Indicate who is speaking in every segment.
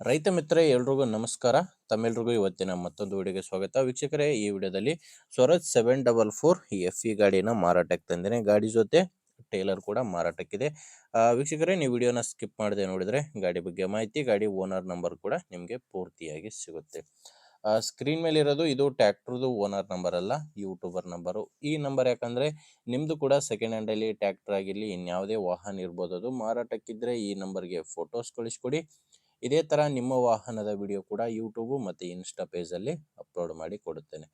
Speaker 1: ರೈತ ಮಿತ್ರರೇ ಎಲ್ರಿಗೂ ನಮಸ್ಕಾರ. ತಮ್ಮೆಲ್ರಿಗೂ ಇವತ್ತಿನ ಮತ್ತೊಂದು ವಿಡಿಯೋಗೆ ಸ್ವಾಗತ. ವೀಕ್ಷಕರೇ, ಈ ವಿಡಿಯೋದಲ್ಲಿ ಸ್ವರಾಜ್ 744 ಈ FE ಗಾಡಿನ ಮಾರಾಟಕ್ಕೆ ತಂದೇನೆ. ಗಾಡಿ ಜೊತೆ ಟೇಲರ್ ಕೂಡ ಮಾರಾಟಕ್ಕಿದೆ. ವೀಕ್ಷಕರೇ, ನೀವು ವಿಡಿಯೋನ ಸ್ಕಿಪ್ ಮಾಡದೆ ನೋಡಿದ್ರೆ ಗಾಡಿ ಬಗ್ಗೆ ಮಾಹಿತಿ, ಗಾಡಿ ಓನರ್ ನಂಬರ್ ಕೂಡ ನಿಮಗೆ ಪೂರ್ತಿಯಾಗಿ ಸಿಗುತ್ತೆ. ಸ್ಕ್ರೀನ್ ಮೇಲೆ ಇರೋದು ಇದು ಟ್ರ್ಯಾಕ್ಟರ್ದು ಓನರ್ ನಂಬರ್ ಅಲ್ಲ, ಯೂಟ್ಯೂಬರ್ ನಂಬರು. ಈ ನಂಬರ್ ಯಾಕಂದ್ರೆ ನಿಮ್ದು ಕೂಡ ಸೆಕೆಂಡ್ ಹ್ಯಾಂಡ್ ಅಲ್ಲಿ ಟ್ರ್ಯಾಕ್ಟರ್ ಆಗಿರ್ಲಿ ಇನ್ಯಾವುದೇ ವಾಹನ ಇರ್ಬೋದು, ಅದು ಮಾರಾಟಕ್ಕಿದ್ರೆ ಈ ನಂಬರ್ಗೆ ಫೋಟೋಸ್ ಕಳಿಸ್ಕೊಡಿ. ಇದೇ ತರ ನಿಮ್ಮ ವಾಹನದ ವಿಡಿಯೋ ಕೂಡ ಯೂಟ್ಯೂಬ್ ಮತ್ತೆ ಇನ್ಸ್ಟಾ ಪೇಜ್ ಅಲ್ಲಿ ಅಪ್ಲೋಡ್ ಮಾಡಿ ಕೊಡುತ್ತೇನೆ.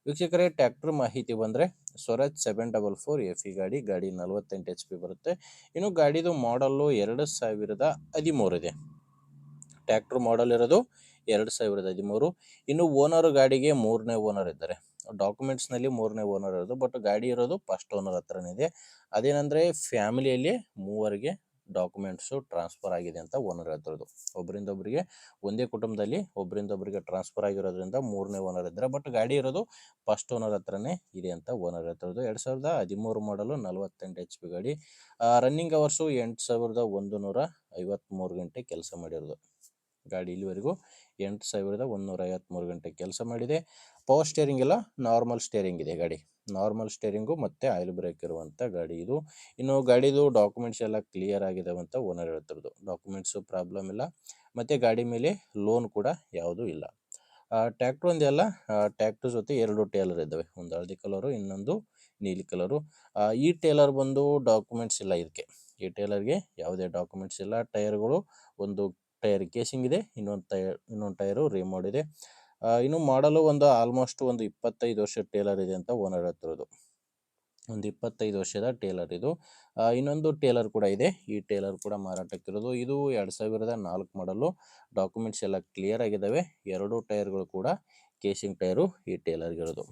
Speaker 1: ವೀಕ್ಷಕರೇ, ಟ್ರ್ಯಾಕ್ಟರ್ ಮಾಹಿತಿ ಬಂದ್ರೆ ಸ್ವರಾಜ್ 744 FE ಗಾಡಿ 48 HP ಬರುತ್ತೆ. ಇನ್ನು ಗಾಡಿದು ಮಾಡಲ್ಲು 2013 ಇದೆ. ಟ್ರ್ಯಾಕ್ಟರ್ ಮಾಡಲ್ ಇರೋದು 2013. ಇನ್ನು ಓನರ್ ಗಾಡಿಗೆ 3ನೇ ಓನರ್ ಇದ್ದಾರೆ. ಡಾಕ್ಯುಮೆಂಟ್ಸ್ ನಲ್ಲಿ 3ನೇ ಓನರ್ ಇರೋದು, ಬಟ್ ಗಾಡಿ ಇರೋದು ಫಸ್ಟ್ ಓನರ್ ಹತ್ರನೇ ಇದೆ. ಅದೇನಂದ್ರೆ ಫ್ಯಾಮಿಲಿಯಲ್ಲಿ ಮೂವರಿಗೆ ಡಾಕ್ಯುಮೆಂಟ್ಸು ಟ್ರಾನ್ಸ್ಫರ್ ಆಗಿದೆ ಅಂತ ಓನರ್ ಹೇಳ್ತಿರೋದು. ಒಬ್ಬರಿಂದ ಒಬ್ಬರಿಗೆ ಒಂದೇ ಕುಟುಂಬದಲ್ಲಿ ಒಬ್ಬರಿಂದ ಒಬ್ಬರಿಗೆ ಟ್ರಾನ್ಸ್ಫರ್ ಆಗಿರೋದ್ರಿಂದ 3ನೇ ಓನರ್ ಇದ್ದಾರೆ, ಬಟ್ ಗಾಡಿ ಇರೋದು ಫಸ್ಟ್ ಓನರ್ ಹತ್ರನೇ ಇದೆ ಅಂತ ಓನರ್ ಹೇಳ್ತಿರೋದು. 2013 ಮಾಡಲು 48 HP ಗಾಡಿ. ರನ್ನಿಂಗ್ ಅವರ್ಸು 8153 ಗಂಟೆ ಕೆಲಸ ಮಾಡಿರೋದು. ಗಾಡಿ ಇಲ್ಲಿವರೆಗೂ 8153 ಗಂಟೆ ಕೆಲಸ ಮಾಡಿದೆ. ಪವರ್ ಸ್ಟೇರಿಂಗ್ ಎಲ್ಲ ನಾರ್ಮಲ್ ಸ್ಟೇರಿಂಗ್ ಇದೆ ಗಾಡಿ. ನಾರ್ಮಲ್ ಸ್ಟೇರಿಂಗು ಮತ್ತೆ ಆಯಿಲ್ ಬ್ರೇಕ್ ಇರುವಂಥ ಗಾಡಿ ಇದು. ಇನ್ನು ಗಾಡಿದು ಡಾಕ್ಯುಮೆಂಟ್ಸ್ ಎಲ್ಲ ಕ್ಲಿಯರ್ ಆಗಿದಾವೆ ಅಂತ ಓನರ್ ಹೇಳ್ತಿರೋದು. ಡಾಕ್ಯುಮೆಂಟ್ಸು ಪ್ರಾಬ್ಲಮ್ ಇಲ್ಲ, ಮತ್ತು ಗಾಡಿ ಮೇಲೆ ಲೋನ್ ಕೂಡ ಯಾವುದೂ ಇಲ್ಲ. ಟ್ರ್ಯಾಕ್ಟರ್ ಒಂದೆಲ್ಲ, ಟ್ರ್ಯಾಕ್ಟರ್ ಜೊತೆ 2 ಟೇಲರ್ ಇದ್ದಾವೆ, ಒಂದು ಹಳದಿ ಕಲರು, ಇನ್ನೊಂದು ನೀಲಿ ಕಲರು. ಈ ಟೇಲರ್ ಬಂದು ಡಾಕ್ಯುಮೆಂಟ್ಸ್ ಇಲ್ಲ ಇದಕ್ಕೆ. ಈ ಟೇಲರ್ಗೆ ಯಾವುದೇ ಡಾಕ್ಯುಮೆಂಟ್ಸ್ ಇಲ್ಲ. ಟೈರ್ಗಳು ಒಂದು ಟೈರ್ ಕೇಸಿಂಗ್ ಇದೆ, ಇನ್ನೊಂದು ಟೈರು ರಿಮೋಡ್ ಇದೆ. ಇನ್ನು ಮಾಡಲು ಆಲ್ಮೋಸ್ಟ್ 25 ವರ್ಷದ ಟೇಲರ್ ಇದೆ ಅಂತ ಓನರ್ ಹೇಳ್ತಿರೋದು. 25 ವರ್ಷದ ಟೇಲರ್ ಇದು. ಇನ್ನೊಂದು ಟೇಲರ್ ಕೂಡ ಇದೆ. ಈ ಟೇಲರ್ ಕೂಡ ಮಾರಾಟಕ್ಕಿರೋದು. ಇದು 2004 ಮಾಡಲು. ಡಾಕ್ಯುಮೆಂಟ್ಸ್ ಎಲ್ಲ ಕ್ಲಿಯರ್ ಆಗಿದ್ದಾವೆ. 2 ಟೈರ್ಗಳು ಕೂಡ ಕೇಸಿಂಗ್ ಟೈರು ಈ ಟೇಲರ್ಗಿರೋದು.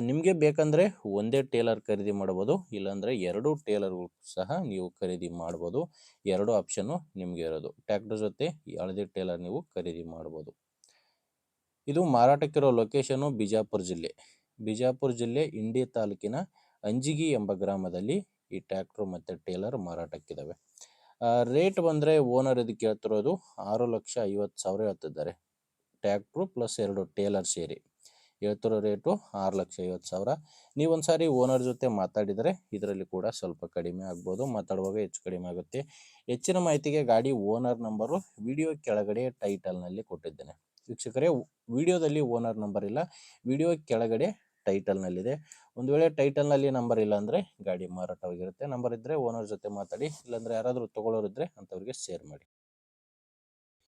Speaker 1: ನಿಮಗೆ ಬೇಕಂದರೆ ಒಂದೇ ಟೇಲರ್ ಖರೀದಿ ಮಾಡ್ಬೋದು, ಇಲ್ಲಾಂದರೆ 2 ಟೇಲರ್ಗಳು ಸಹ ನೀವು ಖರೀದಿ ಮಾಡ್ಬೋದು. 2 ಆಪ್ಷನ್ನು ನಿಮಗೆ ಇರೋದು. ಟ್ರ್ಯಾಕ್ಟರ್ ಜೊತೆ ಹಳದಿ ಟೇಲರ್ ನೀವು ಖರೀದಿ ಮಾಡ್ಬೋದು. ಇದು ಮಾರಾಟಕ್ಕಿರೋ ಲೊಕೇಶನು ಬಿಜಾಪುರ ಜಿಲ್ಲೆ. ಬಿಜಾಪುರ ಜಿಲ್ಲೆ ಇಂಡಿ ತಾಲೂಕಿನ ಅಂಜಿಗಿ ಎಂಬ ಗ್ರಾಮದಲ್ಲಿ ಈ ಟ್ರ್ಯಾಕ್ಟರ್ ಮತ್ತು ಟೇಲರ್ ಮಾರಾಟಕ್ಕಿದ್ದಾವೆ. ರೇಟ್ ಬಂದರೆ ಓನರ್ ಇದಕ್ಕೆ ಹೇಳ್ತಿರೋದು 6,50,000 ಹೇಳ್ತಿದ್ದಾರೆ. ಟ್ರ್ಯಾಕ್ಟ್ರು ಪ್ಲಸ್ 2 ಟೇಲರ್ ಸೇರಿ ಹೇಳ್ತಿರೋ ರೇಟು 6,50,000. ನೀವು ಒಂದ್ಸಾರಿ ಓನರ್ ಜೊತೆ ಮಾತಾಡಿದರೆ ಇದರಲ್ಲಿ ಕೂಡ ಸ್ವಲ್ಪ ಕಡಿಮೆ ಆಗ್ಬೋದು. ಮಾತಾಡುವಾಗ ಹೆಚ್ಚು ಕಡಿಮೆ ಆಗುತ್ತೆ. ಹೆಚ್ಚಿನ ಮಾಹಿತಿಗೆ ಗಾಡಿ ಓನರ್ ನಂಬರು ವಿಡಿಯೋ ಕೆಳಗಡೆ ಟೈಟಲ್ನಲ್ಲಿ ಕೊಟ್ಟಿದ್ದೇನೆ. ವೀಕ್ಷಕರೇ, ವಿಡಿಯೋದಲ್ಲಿ ಓನರ್ ನಂಬರ್ ಇಲ್ಲ, ವಿಡಿಯೋ ಕೆಳಗಡೆ ಟೈಟಲ್ನಲ್ಲಿದೆ. ಒಂದು ವೇಳೆ ಟೈಟಲ್ನಲ್ಲಿ ನಂಬರ್ ಇಲ್ಲ ಅಂದರೆ ಗಾಡಿ ಮಾರಾಟವಾಗಿರುತ್ತೆ. ನಂಬರ್ ಇದ್ದರೆ ಓನರ್ ಜೊತೆ ಮಾತಾಡಿ, ಇಲ್ಲಾಂದರೆ ಯಾರಾದರೂ ತೊಗೊಳ್ಳೋರಿದ್ದರೆ ಅಂಥವ್ರಿಗೆ ಶೇರ್ ಮಾಡಿ.